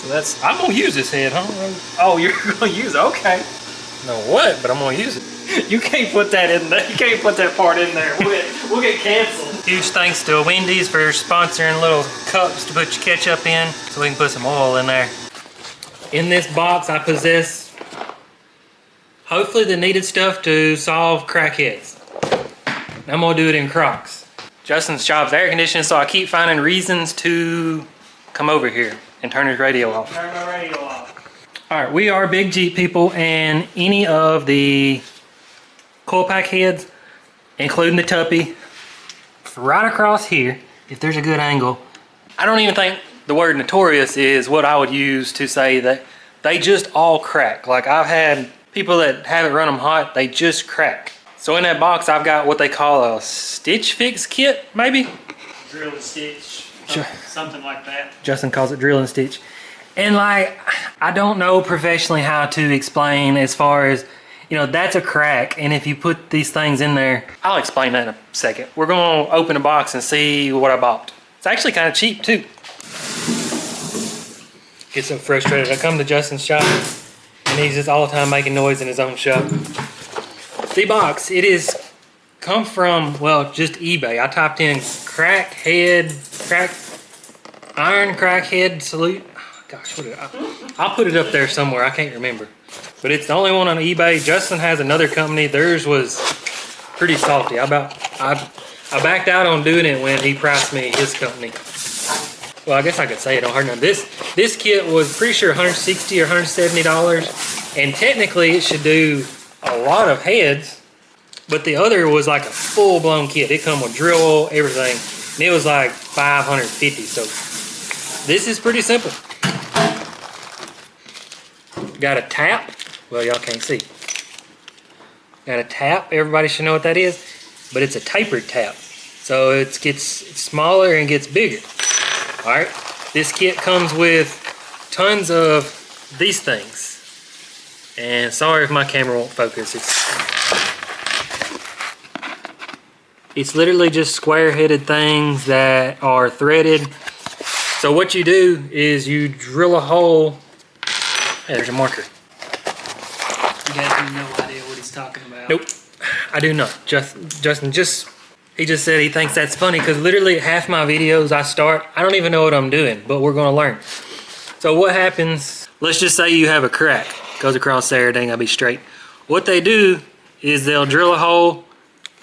So I'm gonna use this head, huh? Oh, you're gonna use it, okay. No what, but I'm gonna use it. You can't put that in there. You can't put that part in there. We'll get canceled. Huge thanks to Wendy's for sponsoring little cups to put your ketchup in so we can put some oil in there. In this box, I possess hopefully the needed stuff to solve crackheads. I'm gonna do it in Crocs. Justin's shop's air conditioning, so I keep finding reasons to come over here and turn his radio off. Turn my radio off. All right, we are big Jeep people, and any of the coil pack heads, including the Tuppy, right across here, if there's a good angle, I don't even think the word notorious is what I would use to say that they just all crack. Like, I've had people that haven't run them hot, they just crack. So in that box, I've got what they call a stitch fix kit, maybe? Drill and stitch, something like that. Justin calls it drill and stitch. And like, I don't know professionally how to explain as far as, you know, that's a crack, and if you put these things in there, I'll explain that in a second. We're gonna open the box and see what I bought. It's actually kind of cheap too. Get so frustrated. I come to Justin's shop, and he's just all the time making noise in his own shop. The box, it is come from, well, just eBay. I typed in iron crackhead salute. Gosh, what did I'll put it up there somewhere. I can't remember. But it's the only one on eBay. Justin has another company. Theirs was pretty salty. I backed out on doing it when he priced me his company. Well, I guess I could say it don't hurt none. This kit was pretty sure $160 or $170, and technically it should do a lot of heads, but the other was like a full-blown kit. It come with drill oil, everything, and it was like $550. So this is pretty simple. Got a tap. Well, y'all can't see. Got a tap. Everybody should know what that is, but it's a tapered tap, so it gets smaller and gets bigger. All right. This kit comes with tons of these things. And sorry if my camera won't focus. It's literally just square-headed things that are threaded. So what you do is you drill a hole. Hey, there's a marker. You guys have no idea what he's talking about. Nope, I do not. Justin he just said he thinks that's funny because literally half my videos I don't even know what I'm doing, but we're gonna learn. So what happens, let's just say you have a crack. Goes across there, it ain't gonna be straight. What they do is they'll drill a hole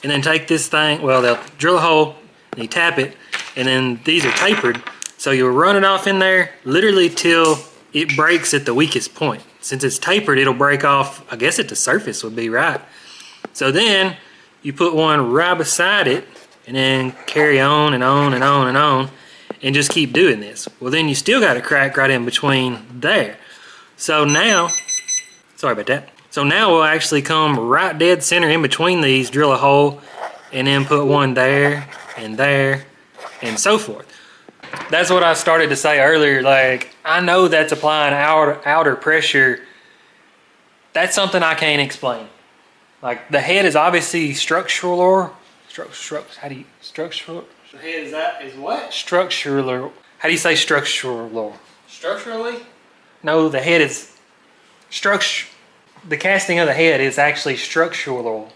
and then take this thing, well, they'll drill a hole and you tap it, and then these are tapered. So you'll run it off in there literally till it breaks at the weakest point. Since it's tapered, it'll break off, I guess at the surface would be right. So then you put one right beside it and then carry on and on and on and on and just keep doing this. Well, then you still got a crack right in between there. So now, sorry about that. So now we'll actually come right dead center in between these, drill a hole, and then put one there and so forth. That's what I started to say earlier. Like, I know that's applying outer pressure. That's something I can't explain. Like, the head is obviously structural. How do you structural? The head is what? Structural. How do you say structural? Structurally? No, the head is structure. The casting of the head is actually structural.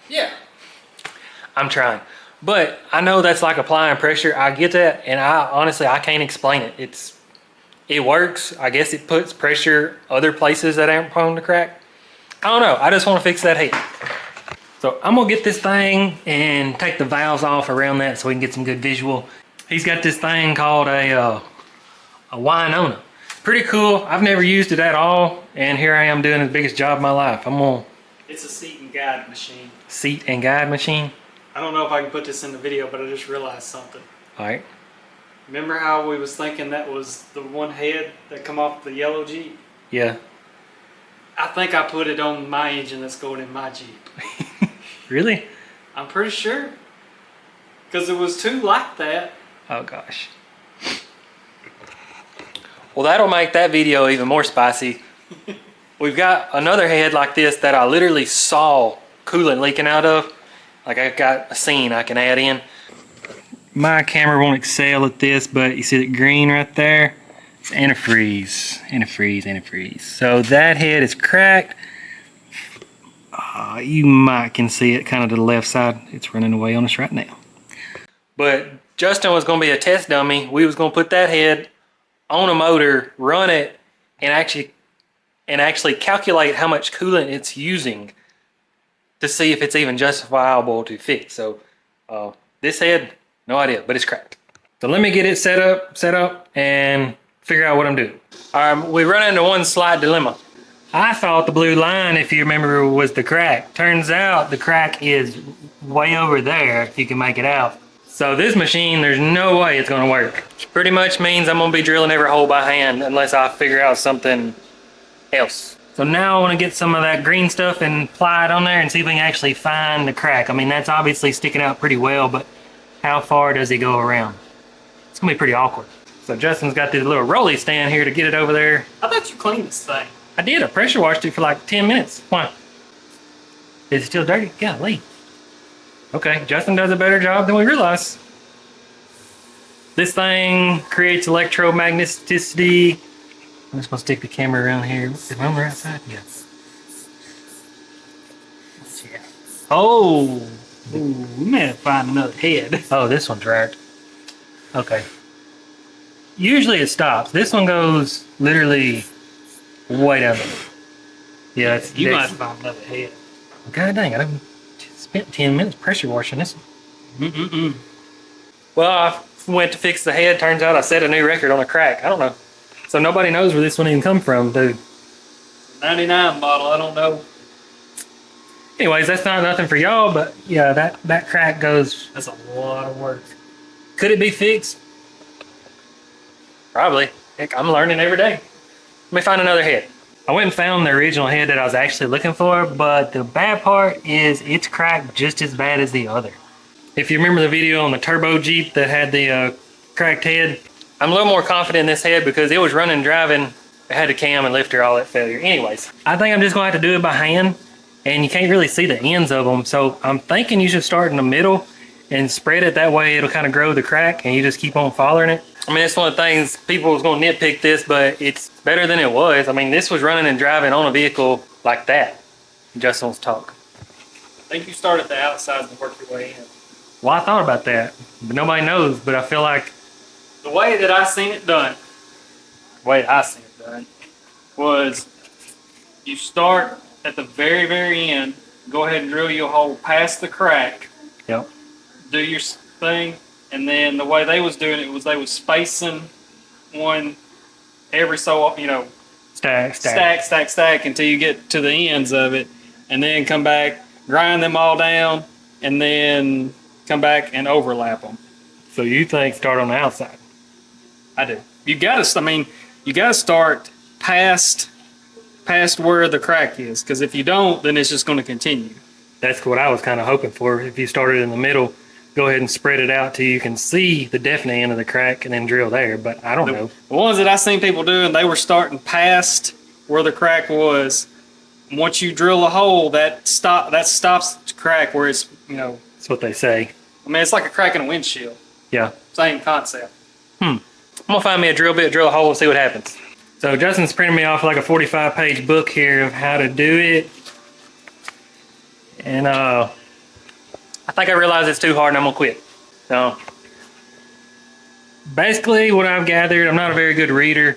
Yeah. I'm trying. But I know that's like applying pressure. I get that, and honestly I can't explain it. It works. I guess it puts pressure other places that aren't prone to crack. I don't know. I just want to fix that head. So I'm gonna get this thing and take the valves off around that so we can get some good visual. He's got this thing called a Winona. Pretty cool. I've never used it at all, and here I am doing the biggest job of my life. It's a seat and guide machine. Seat and guide machine? I don't know if I can put this in the video, but I just realized something. All right. Remember how we was thinking that was the one head that come off the yellow Jeep? Yeah. I think I put it on my engine that's going in my Jeep. Really? I'm pretty sure. Because it was two like that. Oh gosh. Well, that'll make that video even more spicy. We've got another head like this that I literally saw coolant leaking out of. Like, I've got a scene I can add in. My camera won't excel at this, but you see that green right there? Antifreeze, antifreeze, antifreeze. So that head is cracked. You might can see it kind of to the left side. It's running away on us right now. But Justin was going to be a test dummy. We was going to put that head on a motor, run it, and actually calculate how much coolant it's using to see if it's even justifiable to fix. So this head, no idea, but it's cracked. So let me get it set up, and figure out what I'm doing. All right, we run into one slight dilemma. I thought the blue line, if you remember, was the crack. Turns out the crack is way over there, if you can make it out. So this machine, there's no way it's gonna work. Which pretty much means I'm gonna be drilling every hole by hand unless I figure out something else. So now I wanna get some of that green stuff and apply it on there and see if we can actually find the crack. I mean, that's obviously sticking out pretty well, but how far does it go around? It's gonna be pretty awkward. So Justin's got this little rolly stand here to get it over there. I thought you cleaned this thing. I did. I pressure washed it for like 10 minutes. Why? Is it still dirty? Golly. Okay, Justin does a better job than we realize. This thing creates electromagneticity. I'm just gonna stick the camera around here. Is my camera outside? Yeah. Yeah. Oh, ooh, we may have to find another head. Oh, this one's right. Okay. Usually it stops. This one goes literally way down there. Yeah, it's you might find another head. God dang, I done spent 10 minutes pressure washing this one. Well, I went to fix the head. Turns out I set a new record on a crack. I don't know. So nobody knows where this one even come from, dude. 99 model, I don't know. Anyways, that's not nothing for y'all, but yeah, that crack goes. That's a lot of work. Could it be fixed? Probably. Heck, I'm learning every day. Let me find another head. I went and found the original head that I was actually looking for, but the bad part is it's cracked just as bad as the other. If you remember the video on the turbo Jeep that had the cracked head, I'm a little more confident in this head because it was running, driving, it had a cam and lifter, all that failure. Anyways, I think I'm just gonna have to do it by hand, and you can't really see the ends of them, so I'm thinking you should start in the middle and spread it. That way it'll kind of grow the crack and you just keep on following it. I mean, it's one of the things, people was going to nitpick this, but it's better than it was. I mean, this was running and driving on a vehicle like that. Justin's talk. I think you start at the outside and work your way in. Well, I thought about that, but nobody knows. But I feel like the way that I seen it done, was you start at the very, very end, go ahead and drill your hole past the crack. Yep. Do your thing. And then the way they was doing it was they was spacing one every so, stack until you get to the ends of it, and then come back, grind them all down, and then come back and overlap them. So you think start on the outside? I do. You gotta start past where the crack is, because if you don't, then it's just going to continue. That's what I was kind of hoping for. If you started in the middle, go ahead and spread it out till you can see the definite end of the crack and then drill there, but I don't know. The ones that I seen people doing, they were starting past where the crack was. Once you drill a hole, that stops the crack where it's, That's what they say. I mean, it's like a crack in a windshield. Yeah. Same concept. I'm gonna find me a drill bit, drill a hole, and see what happens. So Justin's printed me off like a 45-page book here of how to do it. And I think I realize it's too hard and I'm gonna quit. So basically what I've gathered, I'm not a very good reader,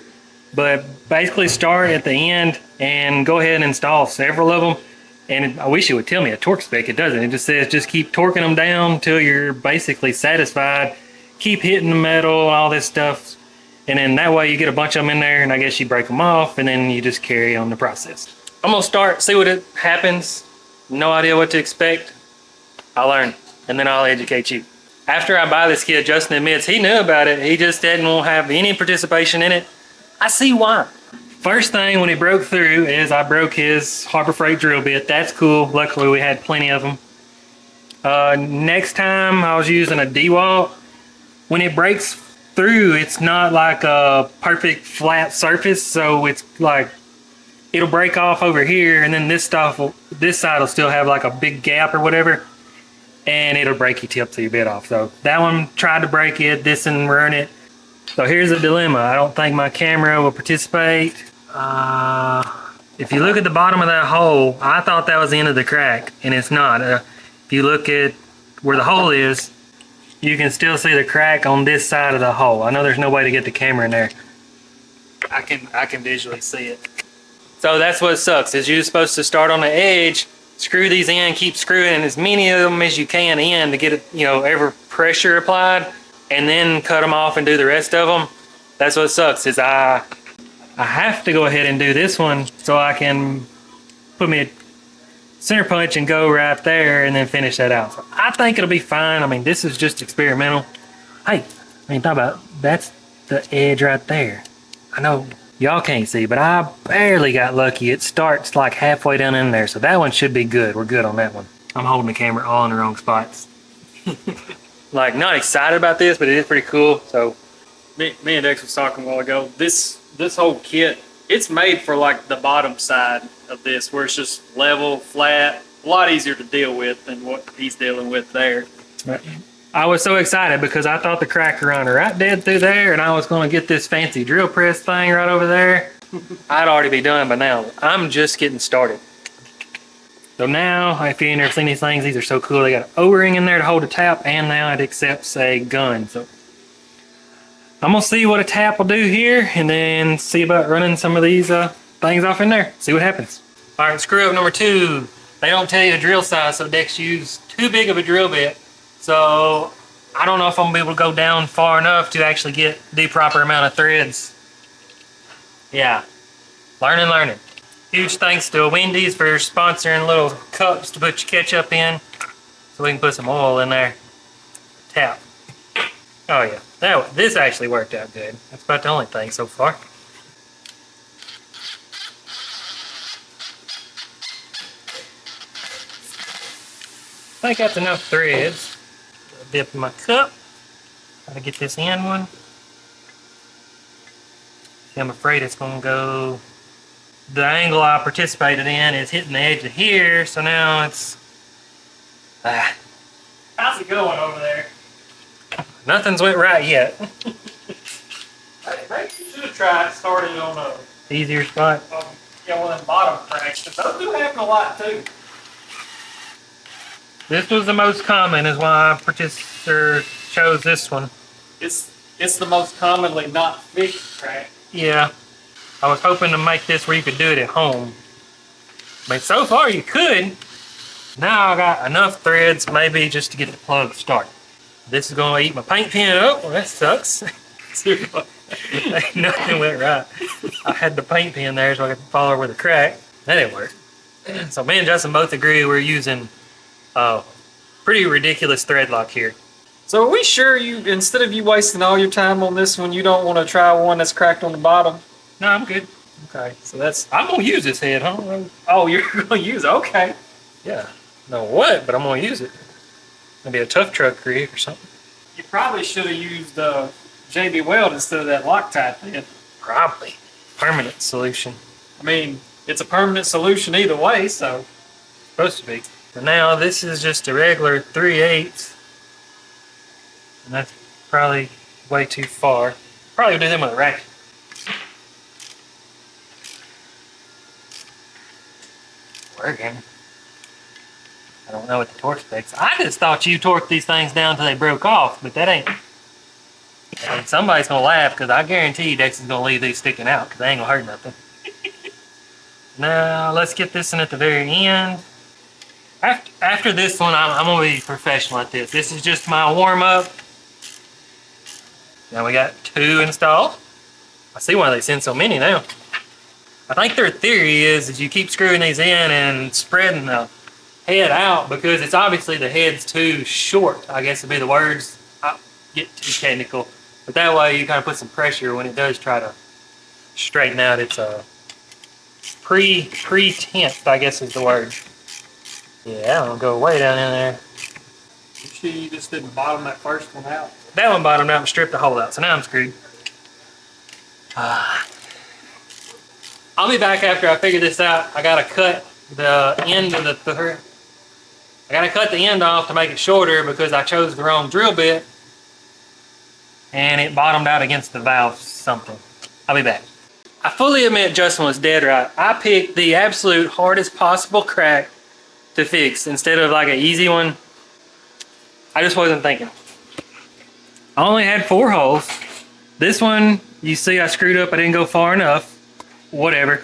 but basically start at the end and go ahead and install several of them. And I wish it would tell me a torque spec. It doesn't. It just says just keep torquing them down until you're basically satisfied. Keep hitting the metal, all this stuff. And then that way you get a bunch of them in there, and I guess you break them off, and then you just carry on the process. I'm gonna start, see what it happens. No idea what to expect. I'll learn, and then I'll educate you. After I buy this kit, Justin admits he knew about it. He just didn't want to have any participation in it. I see why. First thing when he broke through is I broke his Harbor Freight drill bit. That's cool. Luckily we had plenty of them. Next time I was using a DeWalt. When it breaks through, it's not like a perfect flat surface, so it's like it'll break off over here, and then this side will still have like a big gap or whatever, and it'll break your tip to your bit off. So that one tried to break it, this and ruin it. So here's the dilemma. I don't think my camera will participate. If you look at the bottom of that hole, I thought that was the end of the crack, and it's not. If you look at where the hole is, you can still see the crack on this side of the hole. I know there's no way to get the camera in there. I can visually see it. So that's what sucks, is you're supposed to start on the edge, screw these in, keep screwing as many of them as you can in to get it, you know, every pressure applied, and then cut them off and do the rest of them. That's what sucks, is I have to go ahead and do this one so I can put me a center punch and go right there and then finish that out. So I think it'll be fine. I mean, this is just experimental. Hey, I mean, talk about, that's the edge right there. I know y'all can't see, but I barely got lucky. It starts like halfway down in there, so that one should be good. We're good on that one. I'm holding the camera all in the wrong spots. Like, not excited about this, but it is pretty cool. So Me and Dex was talking a while ago. This whole kit, it's made for like the bottom side of this, where it's just level, flat, a lot easier to deal with than what he's dealing with there. I was so excited because I thought the crack would run right dead through there, and I was going to get this fancy drill press thing right over there. I'd already be done by now. I'm just getting started. So now, if you've never seen these things, these are so cool. They got an O-ring in there to hold a tap, and now it accepts a gun. So I'm gonna see what a tap will do here, and then see about running some of these things off in there. See what happens. All right, screw up number 2. They don't tell you a drill size, so Dex used too big of a drill bit. So I don't know if I'm gonna be able to go down far enough to actually get the proper amount of threads. Yeah, learning. Huge thanks to Wendy's for sponsoring little cups to put your ketchup in, so we can put some oil in there. Tap. Oh yeah, this actually worked out good. That's about the only thing so far. I think that's enough threads. Dip in my cup. Gotta get this end one. See, I'm afraid it's gonna go. The angle I participated in is hitting the edge of here, so now it's. How's it going over there? Nothing's went right yet. Maybe you should have tried starting on a Easier spot. one of them bottom cracks, but those do happen a lot too. This was the most common, is why I chose this one. It's the most commonly not fixed crack. Yeah. I was hoping to make this where you could do it at home. I mean, so far you could. Now I got enough threads, maybe just to get the plug started. This is gonna eat my paint pen up. Well, that sucks. Nothing went right. I had the paint pen there so I could follow where the crack. That didn't work. So me and Justin both agree we're using pretty ridiculous thread lock here. So are we sure instead of you wasting all your time on this one, you don't want to try one that's cracked on the bottom? No, I'm good. Okay, so that's... I'm gonna use this head, huh? Oh, you're going to use it? Okay. Yeah. No what, but I'm gonna use it. Maybe a tough truck rig or something. You probably should have used JB Weld instead of that Loctite then. Probably. Permanent solution. I mean, it's a permanent solution either way, so... Supposed to be. But now this is just a regular 3/8. And that's probably way too far. Probably do them with a ratchet. Working. I don't know what the torque specs. I just thought you torqued these things down till they broke off, but that ain't. I mean, somebody's gonna laugh because I guarantee you Dex is gonna leave these sticking out because they ain't gonna hurt nothing. Now let's get this one at the very end. After this one, I'm gonna be professional at this. This is just my warm up. Now we got 2 installed. I see why they send so many now. I think their theory is you keep screwing these in and spreading the head out because it's obviously the head's too short, I guess would be the words. I get too technical. But that way you kind of put some pressure when it does try to straighten out. It's a pre-tensed, I guess is the word. Yeah, I'm gonna go way down in there. You sure you just didn't bottom that first one out? That one bottomed out and stripped the hole out, so now I'm screwed. I'll be back after I figure this out. I gotta cut the end of the thread. I gotta cut the end off to make it shorter because I chose the wrong drill bit. and it bottomed out against the valve something. I'll be back. I fully admit Justin was dead right. I picked the absolute hardest possible crack to fix instead of like an easy one. I just wasn't thinking. I only had 4 holes. This one, you see I screwed up. I didn't go far enough. Whatever.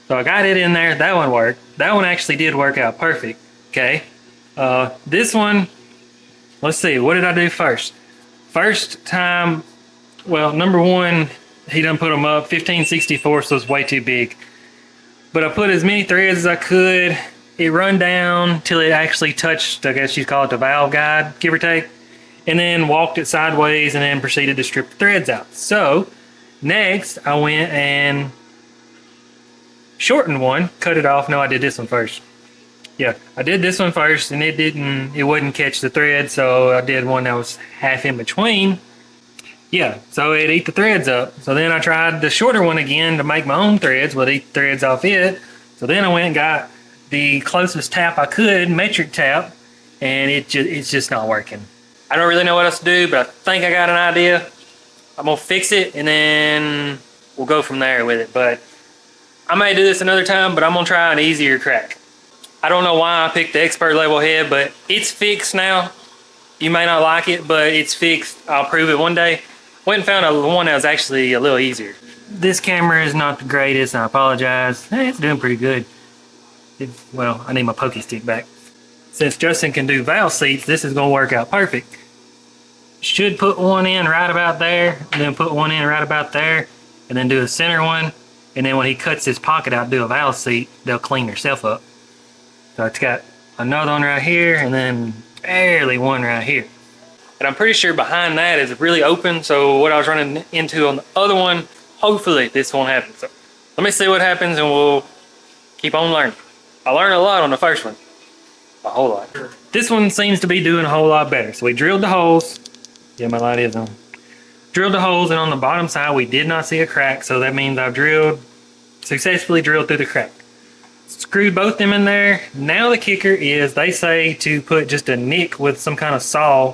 So I got it in there. That one worked. That one actually did work out perfect. Okay. This one, let's see. What did I do first? First time, well, number one, he done put them up. 15/64, so it's way too big. But I put as many threads as I could. It run down till it actually touched, I guess you'd call it the valve guide, give or take. And then walked it sideways and then proceeded to strip the threads out. So next I went and shortened one, cut it off. No, I did this one first. Yeah, I did this one first and it wouldn't catch the thread, so I did one that was half in between. Yeah, so it ate the threads up. So then I tried the shorter one again to make my own threads, would eat threads off it. So then I went and got the closest tap I could, metric tap, and it's just not working. I don't really know what else to do, but I think I got an idea. I'm gonna fix it and then we'll go from there with it. But I may do this another time, but I'm gonna try an easier crack. I don't know why I picked the expert level head, but it's fixed now. You may not like it, but it's fixed. I'll prove it one day. Went and found one that was actually a little easier. This camera is not the greatest, and I apologize. It's doing pretty good. Well, I need my pokey stick back. Since Justin can do valve seats, this is gonna work out perfect. Should put one in right about there, and then put one in right about there, and then do a center one, and then when he cuts his pocket out, do a valve seat, they'll clean themselves up. So it's got another one right here, and then barely one right here. And I'm pretty sure behind that is really open, so what I was running into on the other one, hopefully this won't happen. So let me see what happens and we'll keep on learning. I learned a lot on the first one. A whole lot. This one seems to be doing a whole lot better. So we drilled the holes. Yeah, my light is on. Drilled the holes, and on the bottom side we did not see a crack, so that means I've successfully drilled through the crack. Screwed both them in there. Now the kicker is they say to put just a nick with some kind of saw,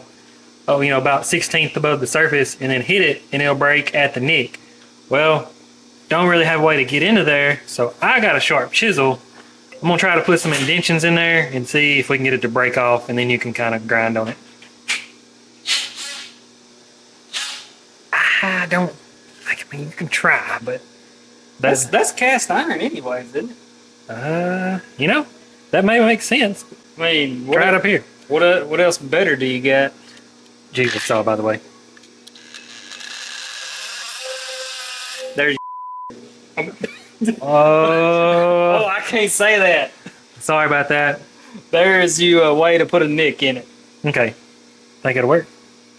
about 1/16 above the surface, and then hit it and it'll break at the nick. Well, don't really have a way to get into there, so I got a sharp chisel. I'm gonna try to put some indentions in there and see if we can get it to break off, and then you can kind of grind on it. I mean, you can try, but That's cast iron anyways, isn't it? That may make sense. I mean, Try it up here. What else better do you got? Jesus saw, by the way. There's Oh, I can't say that. sorry about that. There's you a way to put a nick in it. Okay, think it'll work.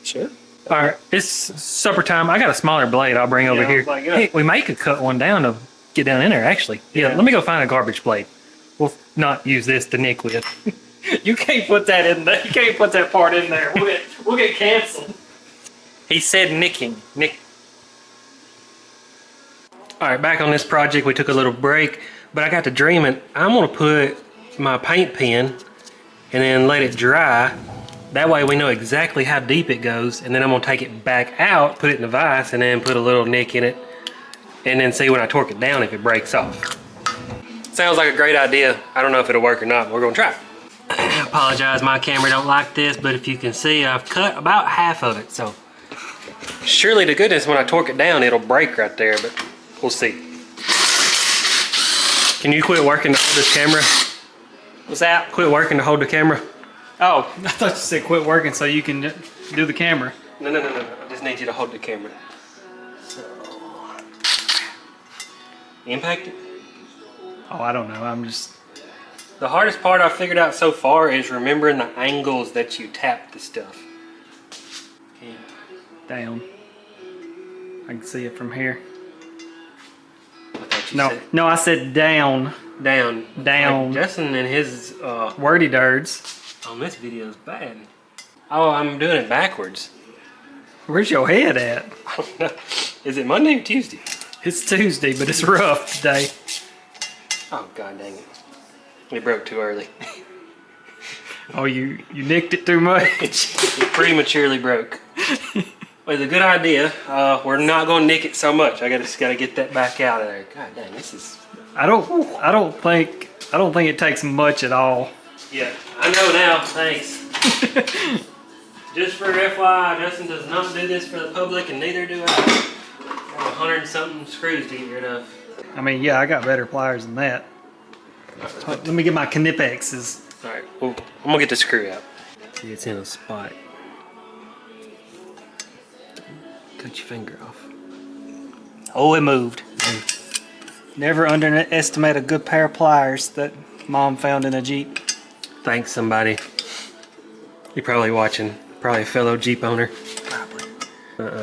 Sure. All right, it's supper time. I got a smaller blade I'll bring over here. like, Hey, we may could cut one down to get down in there, actually. Yeah, let me go find a garbage blade. We'll not use this to nick with. You can't put that in there. You can't put that part in there. We'll get canceled. He said nicking. Nick. All right, back on this project, we took a little break, but I got to dreaming. I'm gonna put my paint pen and then let it dry. That way we know exactly how deep it goes, and then I'm gonna take it back out, put it in the vise, and then put a little nick in it, and then see when I torque it down if it breaks off. Sounds like a great idea. I don't know if it'll work or not, but we're gonna try. I apologize, my camera don't like this, but if you can see, I've cut about half of it, so surely to goodness when I torque it down, it'll break right there, but we'll see. Can you quit working to hold this camera? What's that? Quit working to hold the camera? Oh, I thought you said quit working so you can do the camera. No. I just need you to hold the camera. So, impact it? Oh, I don't know. I'm just... The hardest part I've figured out so far is remembering the angles that you tap the stuff. Okay. Down. I can see it from here. No, I said down. Down. Down. Like Justin and his Wordy dirds. on this video is bad. Oh, I'm doing it backwards. Where's your head at? I don't know. Is it Monday or Tuesday? It's Tuesday, but it's rough today. Oh, god dang it. It broke too early. Oh, you nicked it too much? It prematurely broke. was a good idea. We're not going to nick it so much. I just got to get that back out of there. God dang, this is. I don't think it takes much at all. Yeah, I know now. Thanks. Just for FYI, Justin does not do this for the public, and neither do I. I have 100 and something screws to get rid of. I mean, yeah, I got better pliers than that. Let me get my Knipexes. All right, well, I'm gonna get the screw out. See, it's in a spot. Cut your finger off. Oh, it moved. Never underestimate a good pair of pliers that Mom found in a Jeep. Thanks, somebody. You're probably watching. Probably a fellow Jeep owner. Probably.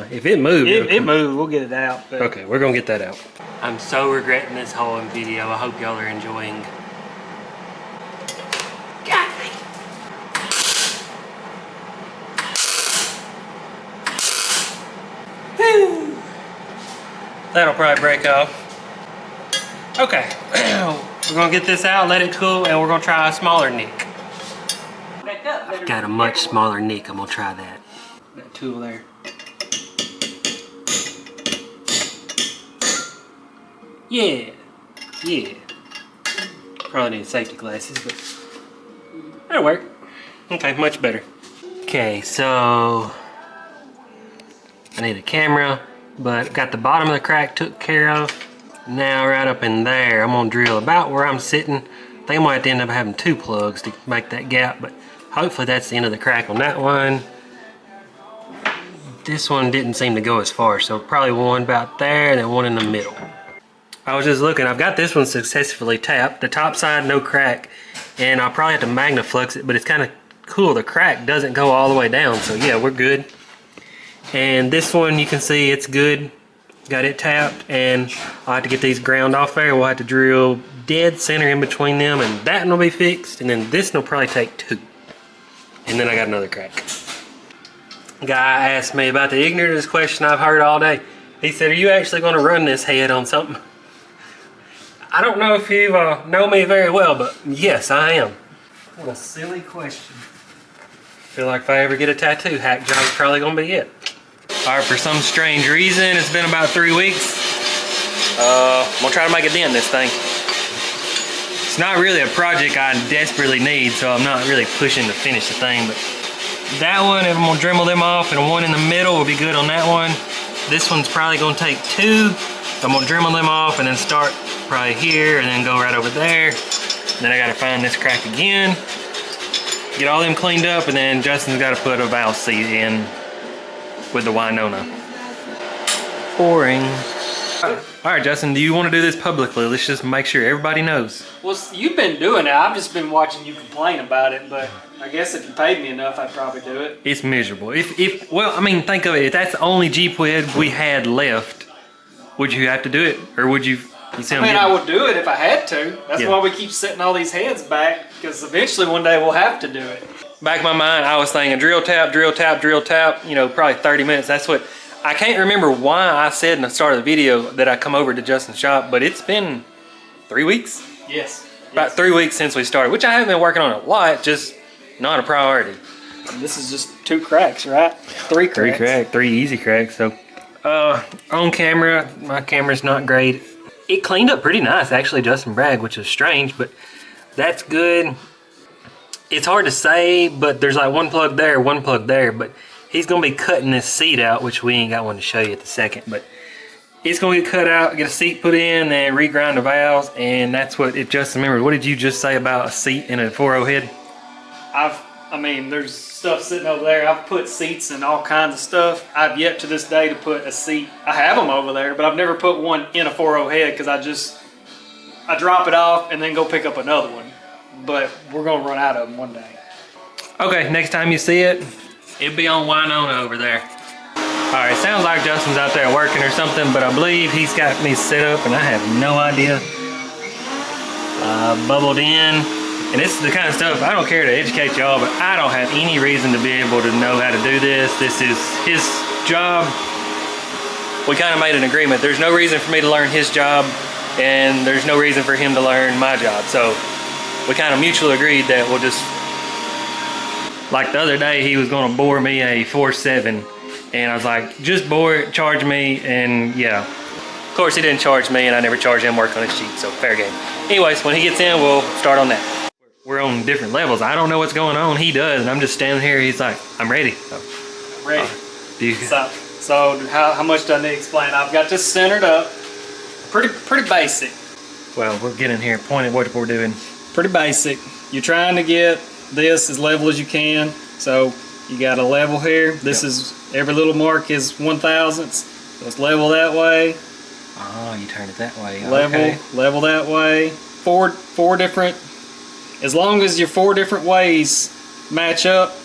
If it moved, it moved. We'll get it out. But. Okay, we're gonna get that out. I'm so regretting this whole video. I hope y'all are enjoying. God dang. Whew. That'll probably break off. Okay, we're gonna get this out, let it cool, and we're gonna try a smaller nick. I've got a much smaller nick. I'm gonna try that. That tool there. Yeah. Probably need safety glasses, but that'll work. Okay, much better. Okay, so I need a camera, but got the bottom of the crack took care of. Now right up in there, I'm gonna drill about where I'm sitting. I think I might have to end up having 2 plugs to make that gap, but hopefully that's the end of the crack on that one. This one didn't seem to go as far, so probably one about there and then one in the middle. I was just looking, I've got this one successfully tapped. The top side, no crack, and I'll probably have to magnaflux it, but it's kind of cool. The crack doesn't go all the way down, so yeah, we're good. And this one, you can see it's good. Got it tapped, and I'll have to get these ground off there. We'll have to drill dead center in between them, and that one will be fixed, and then this one will probably take 2. And then I got another crack. Guy asked me about the ignorantest question I've heard all day. He said, are you actually going to run this head on something? I don't know if you know me very well, but yes, I am. What a silly question. Feel like if I ever get a tattoo, hack job's probably going to be it. All right, for some strange reason, it's been about 3 weeks. I'm gonna try to make a dent in this thing. It's not really a project I desperately need, so I'm not really pushing to finish the thing, but that one, I'm gonna Dremel them off, and one in the middle will be good on that one. This one's probably gonna take 2. I'm gonna Dremel them off and then start probably here and then go right over there. Then I gotta find this crack again, get all them cleaned up, and then Justin's gotta put a valve seat in with the Winona. Boring. All right, Justin, do you want to do this publicly? Let's just make sure everybody knows. Well, you've been doing it. I've just been watching you complain about it, but I guess if you paid me enough, I'd probably do it. It's miserable. Well, I mean, think of it. If that's the only Jeep we had left, would you have to do it, or would you? I would do it if I had to. That's why we keep setting all these heads back, because eventually one day we'll have to do it. Back in my mind, I was thinking drill tap, drill tap, drill tap, you know, probably 30 minutes. That's what, I can't remember why I said in the start of the video that I come over to Justin's shop, but it's been 3 weeks? Yes. About 3 weeks since we started, which I haven't been working on a lot, just not a priority. And this is just 2 cracks, right? 3 cracks. 3 easy cracks, so. On camera, my camera's not great. It cleaned up pretty nice, actually, Justin bragged, which is strange, but that's good. It's hard to say, but there's like 1 plug there, 1 plug there, but he's gonna be cutting this seat out, which we ain't got one to show you at the second, but it's gonna get cut out, get a seat put in, then regrind the valves, and that's what, if Justin remembered, what did you just say about a seat in a 4.0 head? I mean, there's stuff sitting over there. I've put seats and all kinds of stuff. I've yet to this day to put a seat. I have them over there, but I've never put one in a 4.0 head because I drop it off and then go pick up another one. But we're gonna run out of them one day. Okay, next time you see it, it'll be on Winona over there. All right, sounds like Justin's out there working or something, but I believe he's got me set up and I have no idea. Bubbled in, and this is the kind of stuff, I don't care to educate y'all, but I don't have any reason to be able to know how to do this. This is his job. We kind of made an agreement. There's no reason for me to learn his job, and there's no reason for him to learn my job. So we kind of mutually agreed that we'll just, like the other day, he was gonna bore me a 4.7, And I was like, just bore it, charge me, and yeah. Of course, he didn't charge me, and I never charged him work on his Jeep, so fair game. Anyways, when he gets in, we'll start on that. We're on different levels. I don't know what's going on. He does, and I'm just standing here. He's like, I'm ready. So, Ready. Do you? So how much do I need to explain? I've got this centered up. Pretty basic. Well, we'll get in here and point at what we're doing. Pretty basic. You're trying to get this as level as you can. So you got a level here. This is, every little mark is 1/1000. So it's level that way. Oh, you turn it that way. Level that way. Four different, as long as your 4 different ways match up,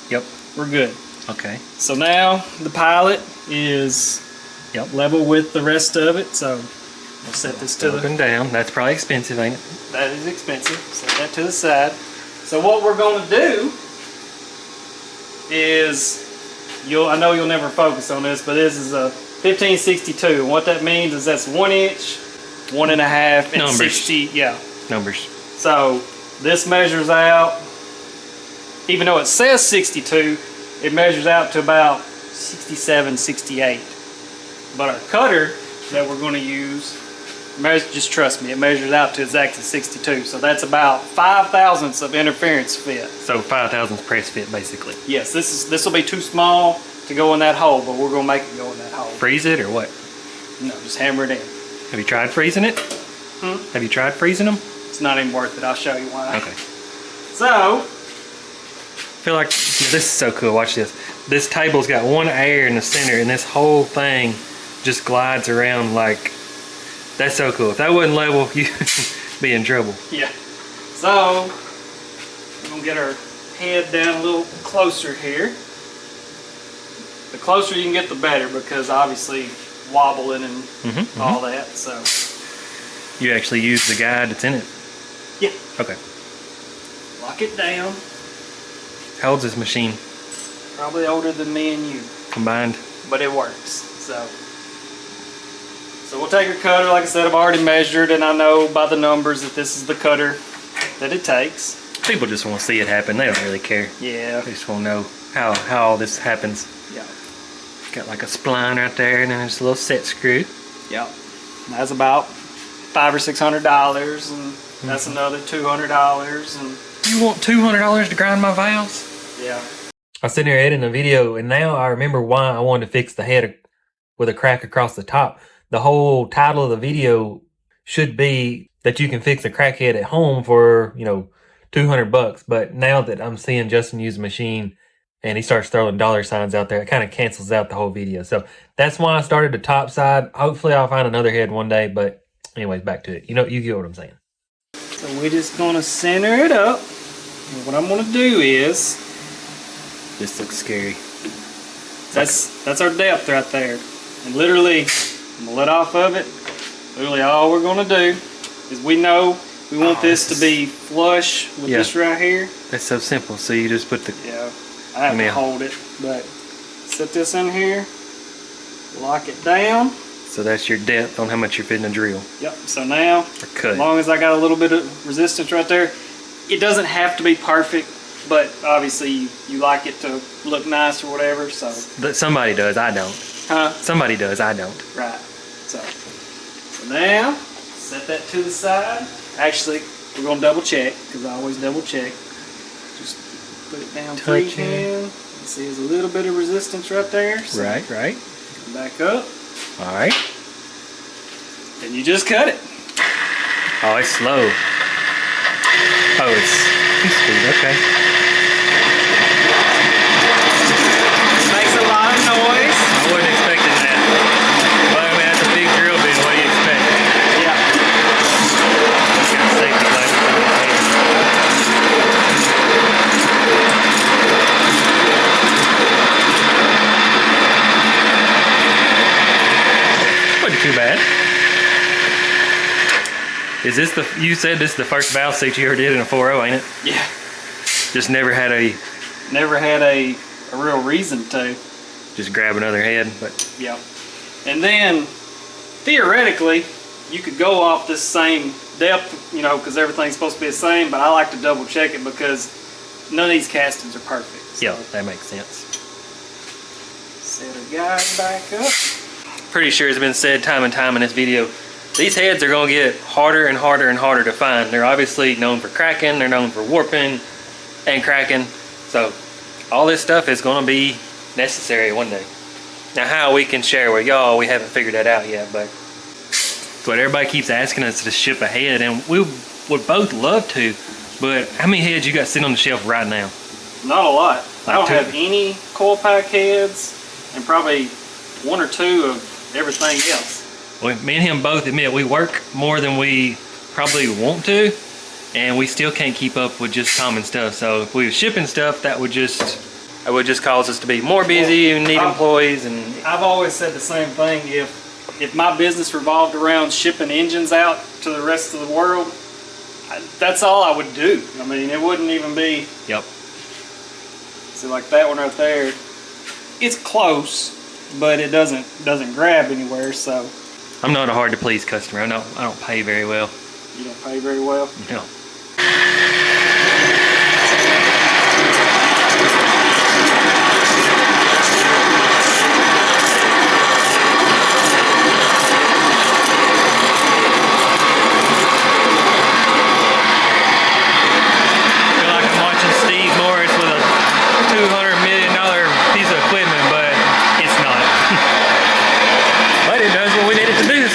we're good. Okay. So now the pilot is level with the rest of it. So we'll set this to up and down. That's probably expensive, ain't it? That is expensive. Set that to the side. So what we're going to do is, I know you'll never focus on this, but this is a 1562. And what that means is that's 1 inch, 1.5, and Numbers. 60. Yeah. Numbers. So this measures out, even though it says 62, it measures out to about 67, 68. But our cutter that we're going to use, just trust me, it measures out to exactly 62. So that's about 5/1000 of interference fit. So 5/1000 press fit, basically. Yes, this will be too small to go in that hole, but we're going to make it go in that hole. Freeze it or what? No, just hammer it in. Have you tried freezing it? Have you tried freezing them? It's not even worth it. I'll show you why. Okay. So, I feel like this is so cool. Watch this. This table's got one air in the center, and this whole thing just glides around like, that's so cool. If that wasn't level, you'd be in trouble. Yeah. So, we're going to get our head down a little closer here. The closer you can get, the better, because obviously wobbling and all that. So, you actually use the guide that's in it? Yeah. Okay. Lock it down. How old's this machine? Probably older than me and you. Combined? But it works. So we'll take our cutter. Like I said, I've already measured, and I know by the numbers that this is the cutter that it takes. People just want to see it happen. They don't really care. Yeah. They just want to know how all this happens. Yeah. Got like a spline right there, and then there's a little set screw. Yep. That's about $500 or $600, and that's another $200. And you want $200 to grind my valves? Yeah. I was sitting here editing a video, and now I remember why I wanted to fix the head with a crack across the top. The whole title of the video should be that you can fix a crackhead at home for, $200. But now that I'm seeing Justin use the machine and he starts throwing dollar signs out there, it kind of cancels out the whole video. So that's why I started the top side. Hopefully I'll find another head one day, but anyways, back to it. You get what I'm saying. So we're just going to center it up. And what I'm going to do is, this looks scary. That's our depth right there. And literally, I'm going to let off of it. Literally all we're going to do is we know we want this to be flush with this right here. That's so simple. So you just put the... Yeah, I have to hold it. But set this in here. Lock it down. So that's your depth on how much you're fitting a drill. Yep. So now, as long as I got a little bit of resistance right there, it doesn't have to be perfect, but obviously you like it to look nice or whatever. So. But somebody does. I don't. Huh? Somebody does. I don't. Right. So now set that to the side. Actually, we're gonna double check because I always double check. Just put it down freehand. You see, there's a little bit of resistance right there. So right. Come back up. All right. And you just cut it. Oh, it's slow. Oh, it's speed. Okay. Makes a lot of noise. I wasn't expecting that. Well, I mean, that's a big drill bit. What do you expect? Yeah. Got safety glasses on the head. Wasn't too bad. Is this you said this is the first valve seat you ever did in a 4.0, ain't it? Yeah. Just never had a real reason to. Just grab another head, but. Yeah. And then, theoretically, you could go off this same depth, because everything's supposed to be the same, but I like to double check it because none of these castings are perfect. So. Yeah, that makes sense. Set her guide back up. Pretty sure it's been said time and time in this video, these heads are going to get harder and harder and harder to find. They're obviously known for cracking, they're known for warping and cracking. So all this stuff is going to be necessary one day. Now how we can share with y'all, we haven't figured that out yet, but it's what everybody keeps asking us to ship a head, and we would both love to, but how many heads you got sitting on the shelf right now? Not a lot. I don't two? have any coil pack heads and probably one or two of everything else. Well, me and him both admit we work more than we probably want to, and we still can't keep up with just common stuff. So if we were shipping stuff, that would just cause us to be more busy and need employees. And I've always said the same thing. If my business revolved around shipping engines out to the rest of the world, that's all I would do. I mean, it wouldn't even be. Yep. See, like that one right there, it's close, but it doesn't grab anywhere. So I'm not a hard to please customer. I don't pay very well. you don't pay very well. No.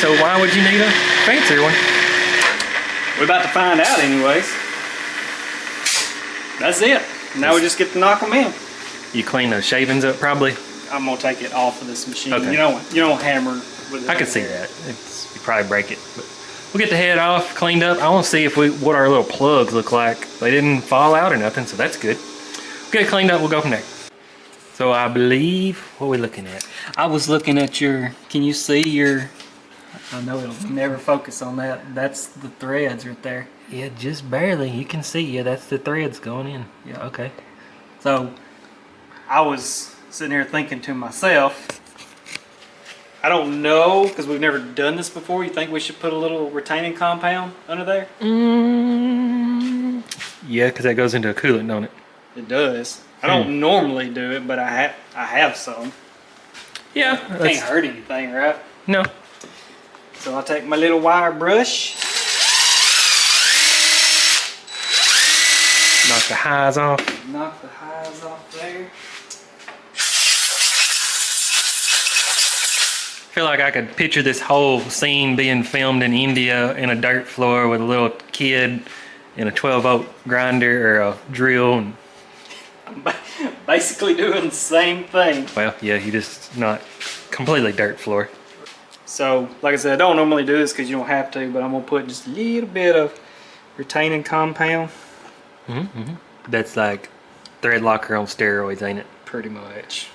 So why would you need a fancier one? We're about to find out anyways. That's it. Now we just get to knock them in. You clean those shavings up probably? I'm gonna take it off of this machine. Okay. You don't hammer with it. I can see that. You probably break it. But we'll get the head off, cleaned up. I want to see what our little plugs look like. They didn't fall out or nothing, so that's good. We'll get it cleaned up, we'll go from there. So I believe, what are we looking at? I was looking at your, can you see your, I know it'll never focus on that. That's the threads right there. Yeah, just barely. You can see, yeah, that's the threads going in. Yeah. Okay. So I was sitting here thinking to myself, I don't know, because we've never done this before. You think we should put a little retaining compound under there? Yeah, because that goes into a coolant, don't it? It does. I don't normally do it, but I have some. Yeah. Can't hurt anything, right? No. So I'll take my little wire brush. Knock the highs off. Knock the highs off there. I feel like I could picture this whole scene being filmed in India in a dirt floor with a little kid in a 12-volt grinder or a drill. And basically doing the same thing. well, yeah, you just not completely dirt floor. So, like I said, I don't normally do this because you don't have to, but I'm going to put just a little bit of retaining compound. That's like thread locker on steroids, ain't it? Pretty much.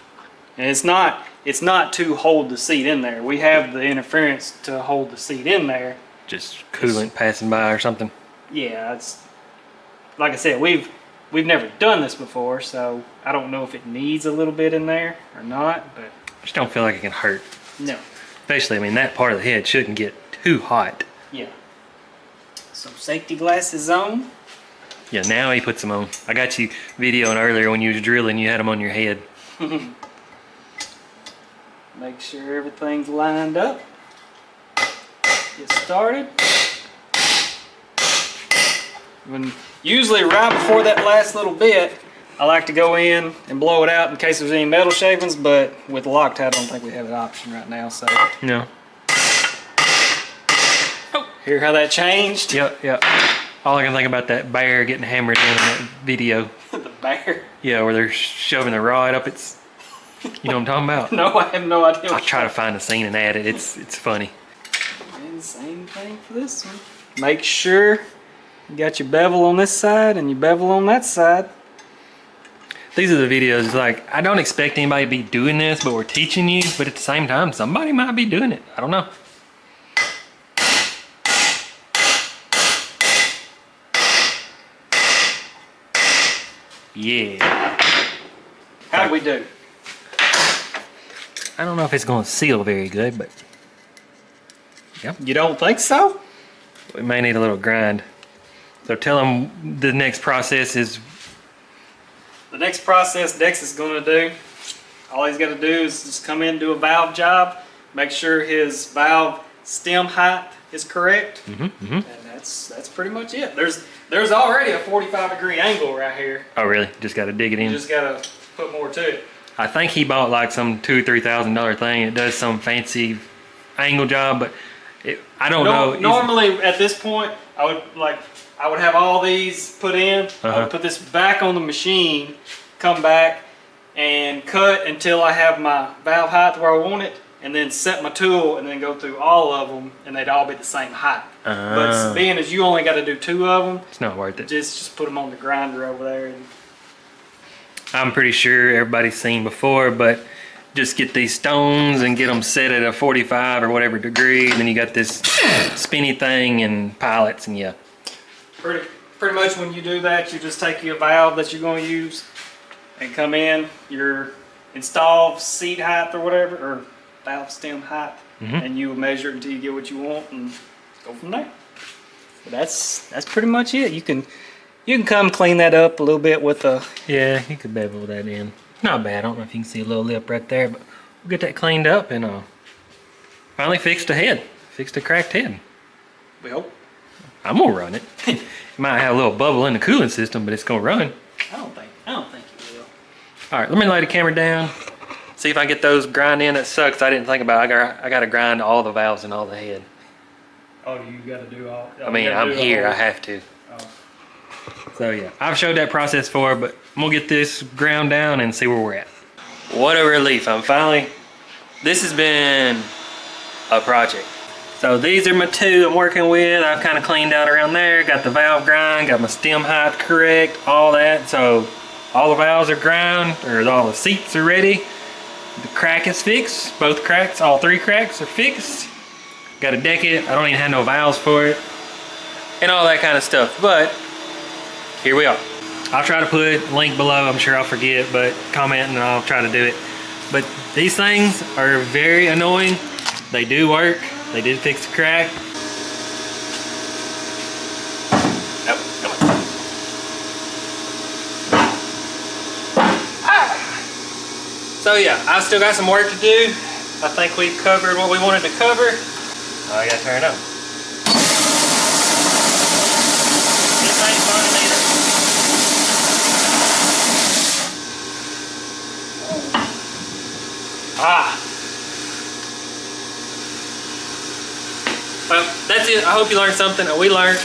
And it's not to hold the seat in there. We have the interference to hold the seat in there. Just coolant passing by or something. Yeah, it's like I said, we've never done this before, so I don't know if it needs a little bit in there or not, but I just don't feel like it can hurt. no. Especially, I mean, that part of the head shouldn't get too hot. Yeah. So safety glasses on. Yeah, now he puts them on. I got you videoing earlier when you was drilling, you had them on your head. Make sure everything's lined up. Get started. Usually right before that last little bit, I like to go in and blow it out in case there's any metal shavings, but with Loctite, I don't think we have an option right now, so. No. Oh, hear how that changed? Yep. All I can think about that bear getting hammered in that video. The bear? Yeah, where they're shoving the rod up its, you know what I'm talking about? No, I have no idea. I'll try to find a scene and add it. It's funny. And same thing for this one. Make sure you got your bevel on this side and your bevel on that side. These are the videos, like, I don't expect anybody to be doing this, but we're teaching you, but at the same time, somebody might be doing it. I don't know. Yeah. How'd we do? I don't know if it's going to seal very good, but yep. You don't think so? We may need a little grind. So tell them the next process is... The next process Dex is going to do, All he's got to do is just come in, do a valve job, make sure his valve stem height is correct, and that's pretty much it. There's already a 45-degree angle right here. Oh really? Just got to dig it in. You just got to put more to it. I think he bought like some $2,000 or $3,000 thing. It does some fancy angle job, but I don't know. Normally at this point, I would have all these put in. I would put this back on the machine, come back and cut until I have my valve height where I want it, and then set my tool and then go through all of them, and they'd all be the same height. But being as you only got to do 2 of them, it's not worth it. Just put them on the grinder over there. And I'm pretty sure everybody's seen before, but just get these stones and get them set at a 45 or whatever degree, and then you got this spinny thing and pilots, and yeah. Pretty much when you do that, you just take your valve that you're going to use and come in, your install seat height or whatever, or valve stem height, and you measure it until you get what you want and go from there. But that's pretty much it. You can come clean that up a little bit with a... Yeah, you could bevel that in. Not bad. I don't know if you can see a little lip right there, but we'll get that cleaned up and finally fixed the head. Fixed the cracked head. We hope. I'm gonna run it. It might have a little bubble in the cooling system, but it's gonna run. I don't think it will. All right, let me lay the camera down. See if I get those grind in. It sucks. I didn't think about it. I gotta grind all the valves and all the head. Oh, you gotta do all... I mean, I'm here. I have to. Oh. So yeah, I've showed that process for, but I'm gonna get this ground down and see where we're at. What a relief. This has been a project. So these are my 2 I'm working with. I've kind of cleaned out around there, got the valve grind, got my stem height correct, all that. So all the valves are ground, or all the seats are ready. The crack is fixed, both cracks, all 3 cracks are fixed. Got to deck it, I don't even have no valves for it, and all that kind of stuff. But here we are. I'll try to put a link below. I'm sure I'll forget, but comment and I'll try to do it. But these things are very annoying. They do work. They did fix the crack. Oh, come on. So yeah, I still got some work to do. I think we've covered what we wanted to cover. Oh, I gotta turn it on. This ain't fun either. Well, that's it. I hope you learned something. We learned.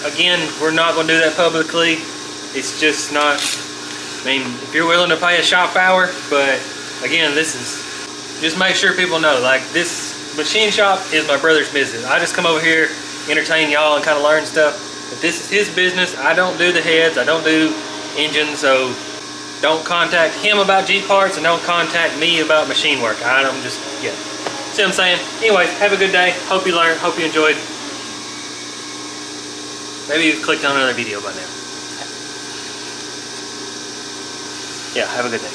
Again, we're not going to do that publicly. It's just not... I mean, if you're willing to pay a shop hour, but again, this is... Just make sure people know, like, this machine shop is my brother's business. I just come over here, entertain y'all, and kind of learn stuff. But this is his business. I don't do the heads. I don't do engines, so don't contact him about Jeep parts, and don't contact me about machine work. I'm just... Yeah. See what I'm saying? Anyways, have a good day. Hope you learned. Hope you enjoyed. Maybe you've clicked on another video by now. Yeah, have a good day.